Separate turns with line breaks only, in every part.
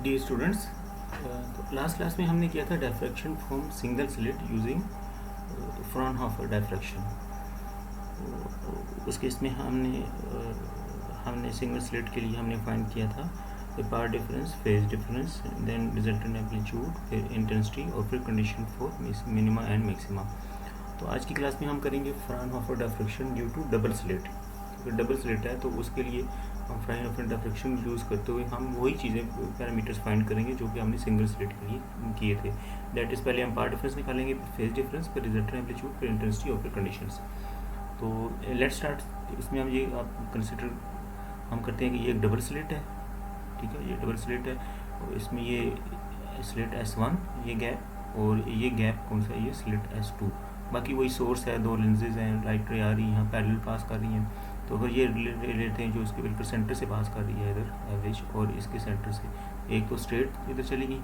Dear students, तो last class में हमने किया था diffraction from single slit using Fraunhofer diffraction. उस केस में हमने सिंगल स्लिट के लिए हमने फाइंड किया था power difference, phase difference, then resultant amplitude, फिर इंटेंसिटी और फिर condition for minima and maxima. तो आज की क्लास में हम करेंगे Fraunhofer diffraction due to double slit. अगर डबल स्लिट है तो उसके लिए हम फ्रॉनहोफर डायफ्रैक्शन यूज़ करते हुए हम वही चीज़ें पैरामीटर्स फाइंड करेंगे जो कि हमने सिंगल स्लिट के लिए किए थे। दैट इज़ पहले हम पावर डिफरेंस निकालेंगे, फिर फेज डिफरेंस, फिर रिजल्टेंट एम्पलीट्यूड, फिर इंटेंसिटी और फिर कंडीशंस। तो लेट्स स्टार्ट। इसमें हम ये आप कंसिडर हम करते हैं कि ये एक डबल स्लिट है, ठीक है, ये डबल स्लिट है और इसमें ये स्लिट S1 ये गैप और ये गैप कौन सा है, ये स्लिट S2। बाकी वही सोर्स है, दो लेंसेज हैं, लाइट रे आ रही है, यहाँ पैरेलल पास कर रही हैं। तो अगर ये लेते हैं जो इसके बिल्कुल सेंटर से पास कर रही है इधर एवरेज, और इसके सेंटर से एक तो स्ट्रेट इधर चलेगी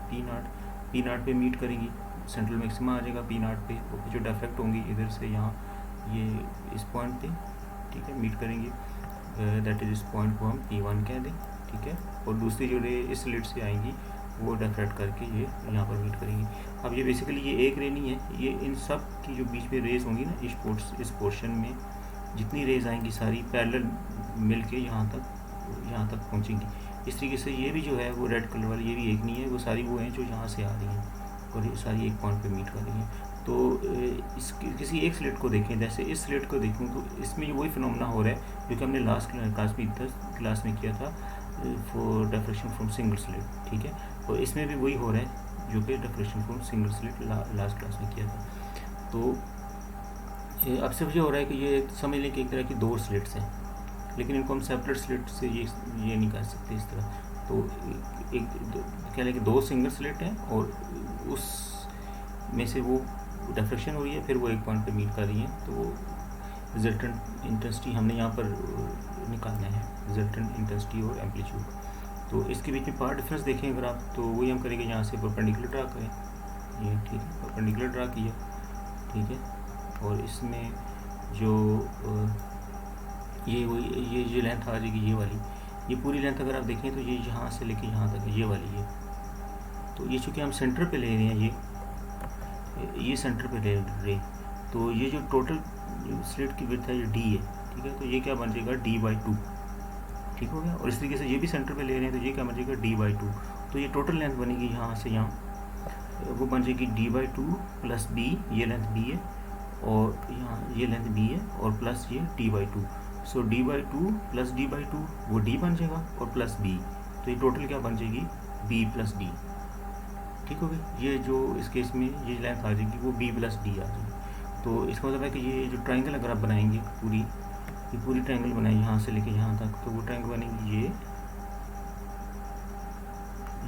P0 पे मीट करेगी, सेंट्रल मैक्सिमा आ जाएगा P0 पे, और जो डिफेक्ट होंगी इधर से यहाँ ये इस पॉइंट पे, ठीक है, मीट करेंगी। दैट इज इस पॉइंट को हम P1 कह दें, ठीक है। और दूसरी जो रे इस स्लिट से आएंगी वो डिफरेक्ट करके ये यहाँ पर मीट करेंगी। अब ये बेसिकली ये एक रे नहीं है, ये इन सब की जो बीच में रेज होंगी ना इस पोर्शन में जितनी रेज आएंगी सारी पैरेलल मिल के यहाँ तक पहुँचेंगी। इस तरीके से ये भी जो है वो रेड कलर वाली ये भी एक नहीं है, वो सारी वो हैं जो यहाँ से आ रही हैं और ये सारी एक पॉइंट पे मीट कर रही हैं। तो किसी एक स्लिट को देखें, जैसे इस स्लिट को देखूँ तो इसमें वही फिनोमेना हो रहा है जो कि हमने लास्ट क्लास में किया था for diffraction from single slit, ठीक है। और इसमें भी वही हो रहा है जो कि diffraction from single slit last class में किया था। तो अब सिर्फ ये हो रहा है कि ये समझ लें कि एक तरह की दो स्लिट्स हैं, लेकिन इनको हम सेपरेट स्लिट से ये नहीं कर सकते इस तरह। तो कह लें कि दो सिंगल स्लिट हैं और उस में से वो डिफ्रैक्शन हो रही है, फिर वो एक पॉइंट पे मीट कर रही हैं। तो रिजल्टेंट इंटेंसिटी हमने यहाँ पर निकालना है, रिजल्टेंट इंटेंसिटी और एम्पलीट्यूड। तो इसके बीच में पावर डिफरेंस देखें अगर आप, तो वही हम करेंगे, यहाँ से परपेंडिकुलर ड्रा करें, ये ठीक है, परपेंडिकुलर ड्रा किया, ठीक है। और इसमें जो ये लेंथ आ जाएगी, ये वाली, ये पूरी लेंथ अगर आप देखें तो ये यहाँ से लेके यहाँ तक ये वाली है। तो ये चूँकि हम सेंटर पे ले रहे हैं, ये सेंटर पे ले रहे, तो ये जो टोटल स्लिट की विड्थ है ये D है, ठीक है। तो ये क्या बन जाएगा D/2, ठीक हो गया। और इस तरीके से ये भी सेंटर पे ले रहे हैं तो ये क्या बन जाएगा D/2। तो ये टोटल लेंथ बनेगी यहाँ से यहाँ, वो बन जाएगी D/2 प्लस B, ये लेंथ B है और यहाँ ये लेंथ B है और प्लस ये D/2। सो D/2 प्लस D/2 वो D बन जाएगा और प्लस B, तो ये टोटल क्या बन जाएगी B प्लस D, ठीक हो गई। ये जो इस केस में ये लेंथ आ जाएगी वो B प्लस D आ जाएगी। तो इसका मतलब है कि ये जो ट्रायंगल अगर आप बनाएंगे ये पूरी ट्रायंगल बनाए यहाँ से लेके यहाँ तक, तो वो ट्रायंगल बनेगी ये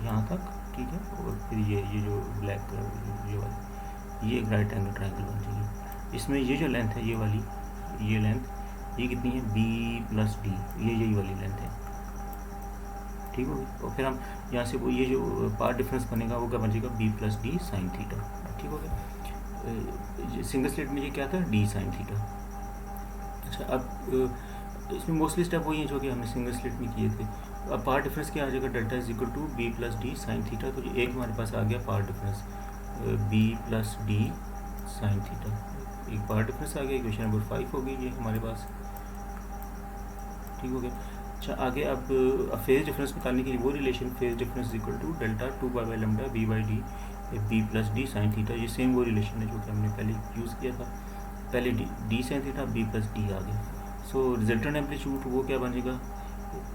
यहाँ तक, ठीक है। और फिर ये जो ब्लैक कलर ये वाली, ये एक राइट एंगल ट्रायंगल बन जाएगी। इसमें ये जो लेंथ है ये वाली, ये लेंथ ये कितनी है B प्लस D, यही वाली लेंथ है, ठीक होगी। और फिर हम यहाँ से वो ये जो पावर डिफरेंस बनेगा वो क्या बन जाएगा B plus D sine theta, ठीक हो गया। सिंगल स्लिट में ये क्या था D साइन थीटा। अच्छा, अब इसमें मोस्टली स्टेप वही है जो कि हमने सिंगल स्लिट में किए थे। अब पावर डिफरेंस क्या आ जाएगा, delta is equal to B plus D sine theta. तो एक हमारे पास आ गया power difference B plus D sine theta, एक पावर डिफरेंस आ गया। इक्वेशन नंबर 5 होगी ये हमारे पास, ठीक हो गया। अच्छा, आगे अब फेज डिफरेंस निकालने के लिए वो relation phase difference equal to delta 2 λ B plus D sine theta, ये सेम वो रिलेशन है जो कि हमने पहले यूज़ किया था। पहले D sine theta B plus D आ गया। सो रिजल्टेंट एम्पलीट्यूड वो क्या बन जाएगा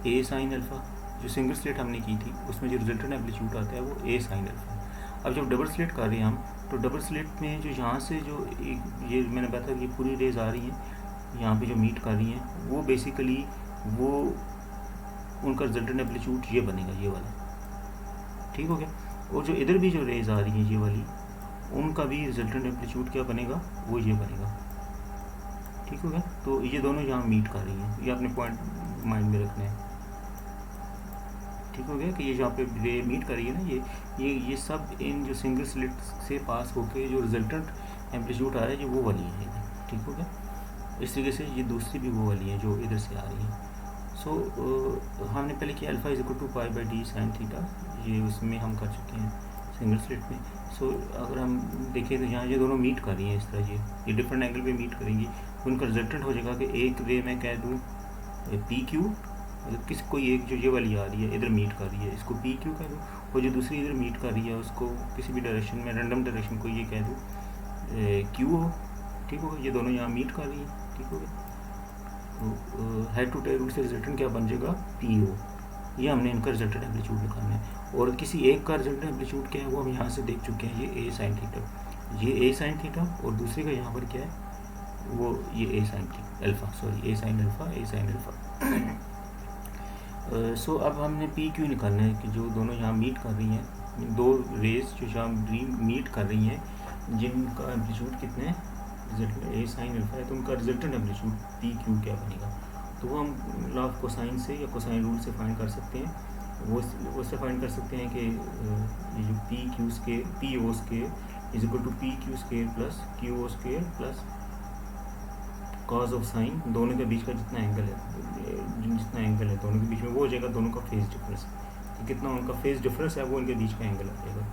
A साइन अल्फा। जो सिंगल स्लिट हमने की थी उसमें जो रिजल्टेंट एम्पलीट्यूड आता है वो A साइन अल्फा। अब जब डबल स्लिट कर रहे हैं हम, तो डबल स्लिट में जो यहाँ से जो एक ये मैंने बताया था कि पूरी रेज आ रही हैं यहाँ पे जो मीट कर रही हैं, वो बेसिकली वो उनका रिजल्टेंट एम्पलीट्यूड ये बनेगा, ये वाला, ठीक हो गया। और जो इधर भी जो रेज आ रही हैं ये वाली, उनका भी रिजल्टेंट एम्पलीट्यूड क्या बनेगा, वो ये बनेगा, ठीक हो गया। तो ये दोनों यहाँ मीट कर रही हैं, ये अपने पॉइंट माइंड में रखना है, ठीक हो गया। कि ये जहाँ पे रे मीट कर रही है ना, ये सब इन जो सिंगल स्लिट से पास होके जो रिजल्टेंट एम्पलीट्यूड आ रहा है ये वो वाली है, ठीक हो गया। इस तरीके से ये दूसरी भी वो वाली है जो इधर से आ रही है। सो हमने पहले किया alpha is equal to pi by D sine theta, ये उसमें हम कर चुके हैं सिंगल स्लिट में। सो अगर हम देखें तो यहाँ ये दोनों मीट कर रही हैं इस तरह, ये डिफरेंट एंगल पे मीट करेंगी, उनका रिजल्टेंट हो जाएगा कि एक रे मैं कह दूँ पी क्यू, मतलब किसी कोई एक जो ये वाली आ रही है इधर मीट कर रही है, इसको पी क्यू कह दूँ, और जो दूसरी इधर मीट कर रही है उसको किसी भी डायरेक्शन में, रैंडम डायरेक्शन को ये कह दूँ क्यू हो, ठीक होगा। ये दोनों यहाँ मीट कर रही है, ठीक होगा। तो हेड टू टेल रूट से रिजल्टेंट क्या बन जाएगा, पी ओ। ये हमने इनका रिजल्टेंट एम्पलीट्यूड निकालना है, और किसी एक का रिजल्टेंट एम्पलीट्यूड क्या है वो हम यहाँ से देख चुके हैं, ये ए साइन थीटा, ये ए साइन थीटा, और दूसरे का यहाँ पर क्या है वो ये ए साइन अल्फ़ा, सॉरी ए साइन अल्फ़ा, ए साइन अल्फ़ा। सो अब हमने पी क्यू निकालना है कि जो दोनों यहाँ मीट कर रही हैं, दो रेज जो यहाँ मीट कर रही हैं जिनका एम्पलीट्यूड कितने रिजल्ट ए साइन अल्फ़ा है, तो उनका रिजल्टेंट एम्पलीट्यूड पी क्यू क्या बनेगा। तो वो हम लॉ ऑफ कोसाइन से या कोसाइन रूल से फाइंड कर सकते हैं। वो उससे फाइंड कर सकते हैं कि ये जो P Q square, P O square is equal to P Q square plus Q O square plus cos of sine, दोनों के बीच का जितना एंगल है दोनों के बीच में वो हो जाएगा दोनों का फेज डिफरेंस, तो कितना उनका फेज डिफरेंस है वो उनके बीच का एंगल आ जाएगा।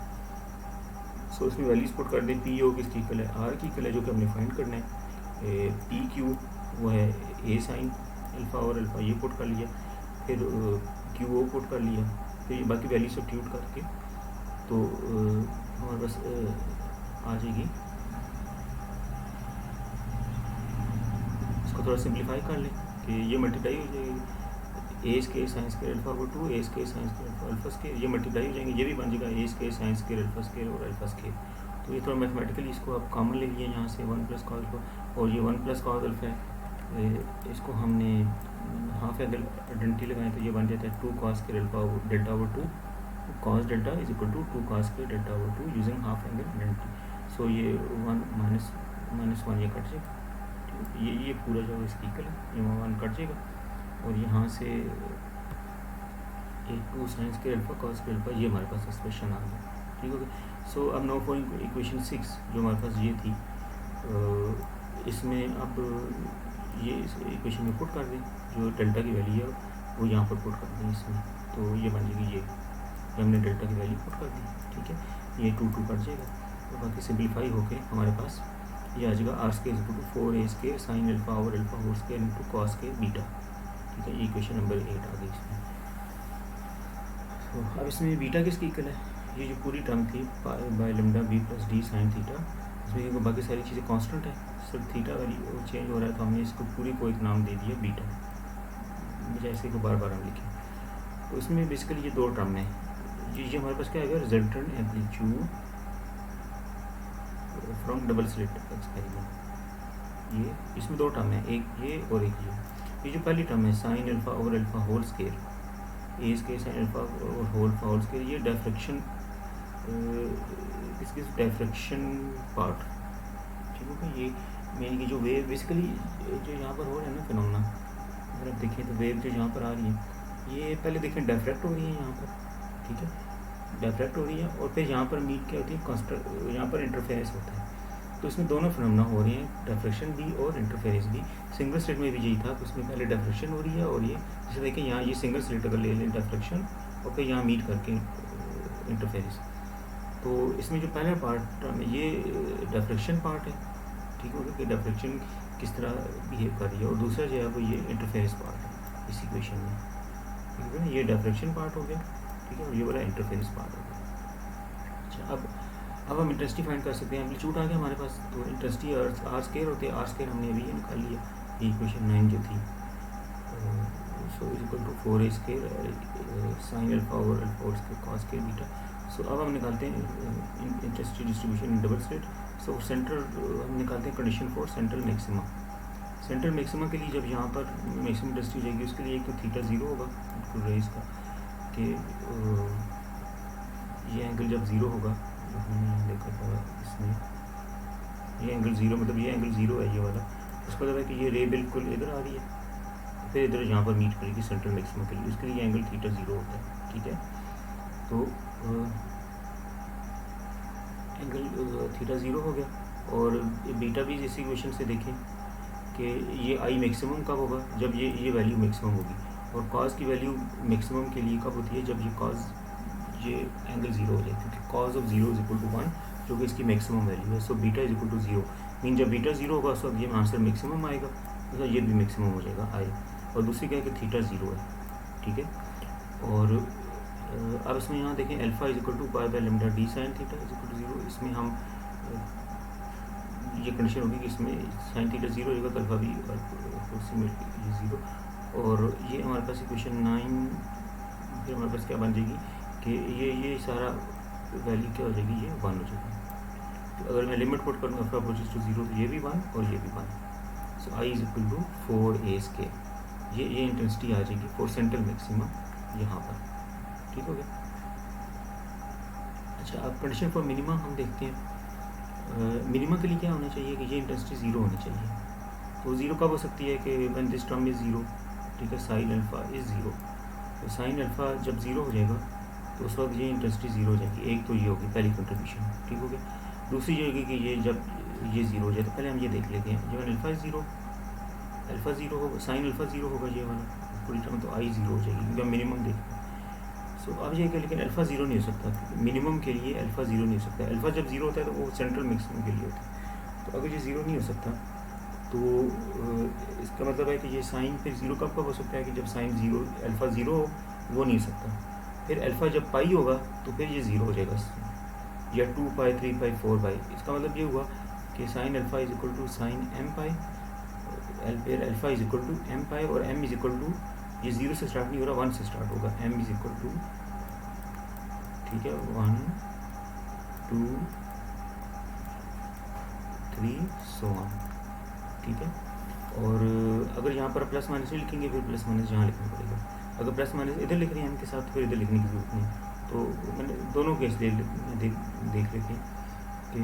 सो इसमें वैल्यूज पुट कर दें, पी ओ किसकी इक्वल है, आर की इक्वल है, जो कि हमने फाइंड करना है। पी क्यू वो है ए साइन अल्फ़ा और अल्फ़ा, ये पुट कर लिया, फिर क्यू ओ पुट कर लिया, फिर ये बाकी वैल्यू सब्स्टिट्यूट करके तो हमारे पास आ जाएगी। इसको थोड़ा सिंप्लीफाई कर लें कि ये मल्टीप्लाई हो जाएगी, a square sine square alpha को two a square sine square alpha square, ये मल्टीप्लाई हो जाएंगे, ये भी बन जाएगा a square sine square alpha square और अल्फ़ा स्केयर। तो ये थोड़ा मैथमेटिकली इसको आप कॉमन ले लिए यहाँ से, वन प्लस कॉस अल्फ़ा, और ये वन प्लस कॉस अल्फ़ा है, इसको हमने हाफ एंगल आइडेंटिटी लगाएं तो ये बन जाता है two cos square alpha delta over two cos delta is equal to two cos square delta over two using half angle identity. So ये वन माइनस वन ये कट जाएगा, ये पूरा जो इसकी इक्वल है, ये वन कट जाएगा, और यहाँ से एक two sine square alpha cos square alpha, ये हमारे पास एक्सप्रेशन आ गया, ठीक हो गया। सो अब नाउ फॉर इक्वेशन 6 जो हमारे पास ये थी, इसमें अब ये इस इक्वेशन में पुट कर दें, जो डेल्टा की वैल्यू है वो यहाँ पर पुट कर दें इसमें, तो ये बन जाएगी, ये हमने डेल्टा की वैल्यू पुट कर दी, ठीक है। ये टू कट जाएगा, तो बाकी सिंप्लीफाई होके हमारे पास ये आ जाएगा r square equal to 4a square sine alpha और alpha whole square into cos square beta, ठीक है। ये इक्वेशन नंबर 8 आ गई इसमें। तो अब इसमें बीटा किसकी इक्वल है, ये जो पूरी टर्म थी by lambda B plus D sine theta, इसमें बाकी सारी चीज़ें कांस्टेंट है, सिर्फ थीटा वाली चेंज हो रहा है, तो हमने इसको पूरी को एक नाम दे दिया बीटा, जैसे को बार बार हम लिखें। तो इसमें बेसिकली ये दो टर्म है, ये हमारे पास क्या आएगा, resultant amplitude from double slit experiment. ये इसमें दो टर्म है, एक ये और एक ये जो पहली टर्म है साइन अल्फ़ा और अल्फ़ा होल स्केयर, ए स्केयर साइन अल्फ़ा और होल स्केयर, ये डिफ्रैक्शन इसके डिफ्रैक्शन पार्ट, ठीक है। ये मेन की जो वेव बेसिकली जो यहाँ पर हो रहा है ना फिनोमेना, अगर आप देखें तो वेव जो यहाँ पर आ रही है, ये पहले देखें डिफ्रैक्ट हो रही है यहाँ पर, ठीक है, डिफ्रैक्ट हो रही है, और फिर यहाँ पर मीट क्या होती है, कांस्टेंट, यहाँ पर इंटरफेरेंस होता है। तो इसमें दोनों फिनोमेना हो रहे हैं, डिफ्रैक्शन भी और इंटरफेरेंस भी। सिंगल स्लिट में भी यही था, तो उसमें पहले डिफ्रैक्शन हो रही है, और ये जैसे देखें यहाँ ये सिंगल स्लिट अगर ले लें डिफ्रैक्शन, और फिर यहाँ मीट करके इंटरफेरेंस, तो इसमें जो पहला पार्ट में ये डिफ्रैक्शन पार्ट है, ठीक होगा, कि डिफ्रैक्शन किस तरह बिहेव कर रही है, और दूसरा जो है वो ये इंटरफेरेंस पार्ट है इस इक्वेशन में, ठीक है ना। ये डिफ्रैक्शन पार्ट हो गया, ठीक है, और ये वाला इंटरफेरेंस पार्ट हो गया। अच्छा, अब हम इंटेंसिटी फाइंड कर सकते हैं, एम्पलीट्यूड आ गया हमारे पास, तो इंटेंसिटी आर स्केयर होते हैं, आर स्केयर हमने अभी ये निकाल लिया, ये इक्वेशन 9 जो थी, so is equal to 4a square sine alpha और alpha whole square cos square beta. So अब हम निकालते हैं intensity distribution in double slit. So central हम निकालते हैं condition for central maxima. Central maxima के लिए जब यहाँ पर मैक्सिमम इंटेंसिटी हो जाएगी, उसके लिए एक तो थीटा 0 होगा, बिल्कुल रेज का, कि ये एंगल जब 0 होगा, हमने देखा था इसमें, ये एंगल 0 मतलब ये एंगल 0 है ये वाला, उसका मतलब है कि ये रे बिल्कुल इधर आ रही है, फिर इधर यहाँ पर मीट करेगी सेंट्रल मैक्सिमा के लिए, उसके लिए एंगल थीटा 0 होता है, ठीक है। तो एंगल थीटा 0 हो गया, और बीटा भी इस इक्वेशन से देखें कि ये आई मैक्सिमम कब होगा, जब ये वैल्यू मैक्सिमम होगी, और कॉज की वैल्यू मैक्सिमम के लिए कब होती है, जब ये एंगल ज़ीरो हो जाए, क्योंकि cos of zero is equal to 1 जो कि इसकी मैक्सिमम वैल्यू है। So beta is equal to 0 mean जब बीटा 0 होगा उस वक्त ये आंसर मैक्सिमम आएगा, तो ये भी मैक्सिमम हो जाएगा आई। और दूसरी क्या है कि थीटा 0 है, ठीक है। और अब इसमें यहाँ देखें alpha is equal to pi by lambda d sine theta is equal to 0। इसमें हम ये कंडीशन होगी कि इसमें साइन थीटा 0 होगा तो अल्फा भी ये 0। और ये हमारे पास इक्वेशन 9 फिर हमारे पास क्या बन जाएगी कि ये सारा वैल्यू क्या हो जाएगी, ये 1 हो जाएगी। तो अगर मैं लिमिट पुट करूँगा अल्फा अप्रोचेस टू 0 तो ये भी 1 और ये भी 1। So I is equal to 4a square, ये इंटेंसिटी आ जाएगी फॉर सेंट्रल मैक्सिमम यहाँ पर, ठीक हो गया। अच्छा, अब कंडीशन फॉर मिनिमा हम देखते हैं। मिनिमा के लिए क्या होना चाहिए कि ये इंटेंसिटी 0 होनी चाहिए। तो 0 कब हो सकती है कि व्हेन दिस टर्म इज़ 0, ठीक है, साइन अल्फा इज़ 0। तो साइन अल्फा जब 0 हो जाएगा तो उस वक्त ये इंटेंसिटी 0 हो जाएगी। एक तो ये होगी पहली कंट्रीब्यूशन, ठीक हो गया। दूसरी ये होगी कि ये जब ये 0 हो जाए, तो पहले हम ये देख लेते हैं, जब अल्फा 0 होगा, साइन अल्फा 0 होगा ये वाला पूरी टर्म, तो आई 0 हो जाएगी क्योंकि हम मिनिमम देखते हैं। सो अब ये कि लेकिन अल्फा 0 नहीं हो सकता, मिनिमम के लिए अल्फा 0 नहीं हो सकता। अल्फा जब 0 होता है तो वो सेंट्रल मैक्सिमम के लिए होता है। तो अगर ये 0 नहीं हो सकता तो इसका मतलब है कि ये साइन फिर 0 कब हो सकता है कि जब साइन 0 अल्फा 0 हो, वो नहीं हो सकता। फिर अल्फा जब पाई होगा तो फिर ये 0 हो जाएगा, या 2 पाई 3 पाई 4 पाई। इसका मतलब ये हुआ कि sine alpha is equal to sine m pi, फिर alpha is equal to m pi, और एम इज इक्वल टू ये 0 से स्टार्ट नहीं हो रहा, 1 से स्टार्ट होगा। एम इज इक्वल टू, ठीक है, 1 2 3 सो ऑन, ठीक है। और अगर यहाँ पर प्लस माइनस नहीं लिखेंगे फिर प्लस माइनस यहाँ लिखना पड़ेगा। अगर प्लस माइनस इधर लिख रहे हैं एम के साथ फिर इधर लिखने की जरूरत नहीं। तो मैंने दोनों केस देख लेते हैं कि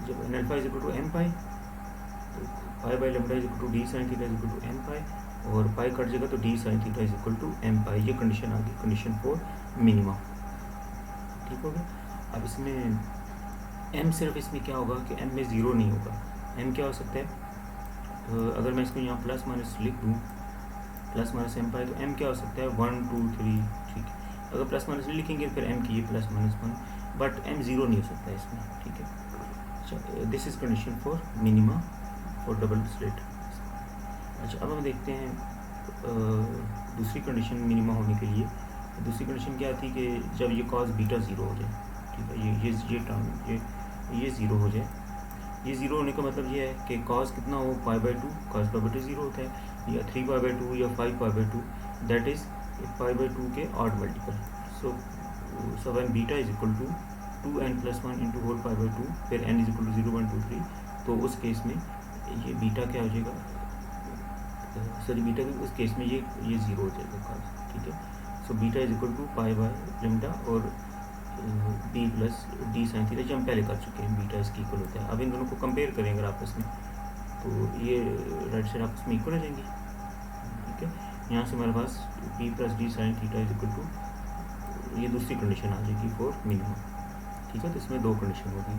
जब n alpha is equal to m pi, तो pi by lambda is equal to d sine theta is equal to m pi, और पाई कट जाएगा तो d sine theta is equal to m pi. ये condition आ गई, condition for minima, ठीक हो गया। अब इसमें m सिर्फ इसमें क्या होगा कि m में 0 नहीं होगा। m क्या हो सकता है, तो अगर मैं इसको यहाँ प्लस माइनस लिख दूँ, प्लस माइनस एम पाई, तो m क्या हो सकता है 1 2 3, ठीक है। अगर प्लस माइनस नहीं लिखेंगे फिर m की ये प्लस माइनस 1, बट m 0 नहीं हो सकता है इसमें, ठीक है। अच्छा, this is condition for minima for double slit. अच्छा, अब हम देखते हैं दूसरी कंडीशन मिनिमा होने के लिए। दूसरी कंडीशन क्या थी कि जब ये कॉस बीटा 0 हो जाए, ठीक है, ये टर्म ये 0 हो जाए। ये 0 होने का मतलब ये है कि कॉस कितना हो, पाई बाई 2, कॉस पाई बाई 2 0 होता है, या 3 पाई बाई 2 या 5 pi by 2, that is pi by 2 के odd multiple. So when beta is equal to 2n plus 1 into whole pi by 2, फिर n इज इक्वल टू 0 1 2 3, तो उस केस में ये बीटा क्या हो जाएगा, सॉरी बीटा के उस केस में ये 0 हो जाएगा कॉस, ठीक है। So beta is equal to pi by lambda और b plus D sine theta, जो हम पहले कर चुके हैं, बीटा इसकी इक्वल होता है। अब इन दोनों को कंपेयर करें अगर आपस में, तो ये राइट साइड आपस में इक्वल हो जाएंगी, ठीक है। यहाँ से हमारे पास b plus D sine theta is equal to, ये दूसरी कंडीशन आ जाएगी फॉर मिनिमम, ठीक है। तो इसमें 2 कंडीशन होगी।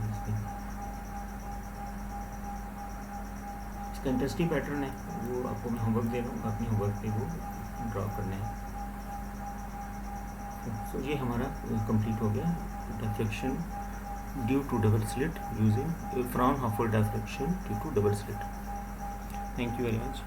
इसका इंटेंसिटी पैटर्न है वो आपको मैं होमवर्क दे रहा हूँ, अपनी होमवर्क पे वो ड्रॉ करना है। सो ये हमारा कंप्लीट हो गया, deflection due to double slit using Fraunhofer deflection due to double slit. Thank you very much.